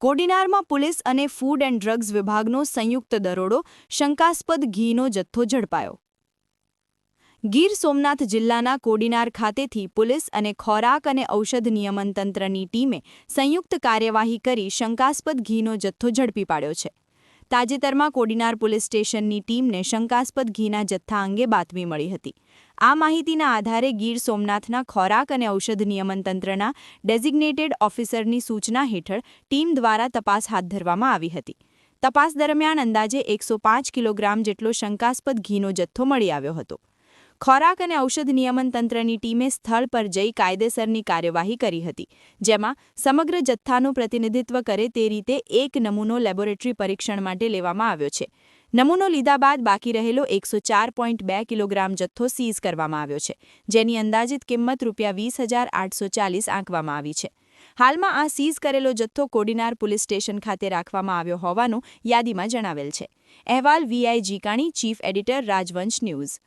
કોડીનારમાં police અને food and drugs વિભાગનો સંયુક્ત દરોડો, શંકાસ્પદ ઘીનો જથ્થો ઝડપાયો. ગીર સોમનાથ જિલ્લાના કોડીનાર ખાતેથી પોલીસ અને ખોરાક અને ઔષધ નિયમન તંત્રની ટીમે સંયુક્ત કાર્યવાહી કરી શંકાસ્પદ ઘીનો જથ્થો ઝડપી પાડ્યો છે. તાજેતરમાં કોડીનાર પોલીસ સ્ટેશનની ટીમને શંકાસ્પદ ઘીના જથ્થા અંગે બાતમી મળી હતી. આ માહિતીના આધારે ગીર સોમનાથના ખોરાક અને ઔષધ નિયમન તંત્રના ડેઝિગ્નેટેડ ઓફિસરની સૂચના હેઠળ ટીમ દ્વારા તપાસ હાથ ધરવામાં આવી હતી. તપાસ દરમિયાન અંદાજે 105 કિલોગ્રામ જેટલો શંકાસ્પદ ઘીનો જથ્થો મળી આવ્યો હતો. ખોરાક અને ઔષધ નિયમન તંત્રની ટીમે સ્થળ પર જઈ કાયદેસરની કાર્યવાહી કરી હતી, જેમાં સમગ્ર જથ્થાનું પ્રતિનિધિત્વ કરે તે રીતે એક નમૂનો લેબોરેટરી પરીક્ષણ માટે લેવામાં આવ્યો છે. નમૂનો લીધા બાદ બાકી રહેલો 104.2 કિલોગ્રામ જથ્થો સીઝ કરવામાં આવ્યો છે, જેની અંદાજિત કિંમત ₹20,840 આંકવામાં આવી છે. હાલમાં આ સીઝ કરેલો જથ્થો કોડીનાર પોલીસ સ્ટેશન ખાતે રાખવામાં આવ્યો હોવાનું યાદીમાં જણાવેલ છે. અહેવાલ VI જીકાણી, ચીફ એડિટર, રાજવંશ ન્યૂઝ.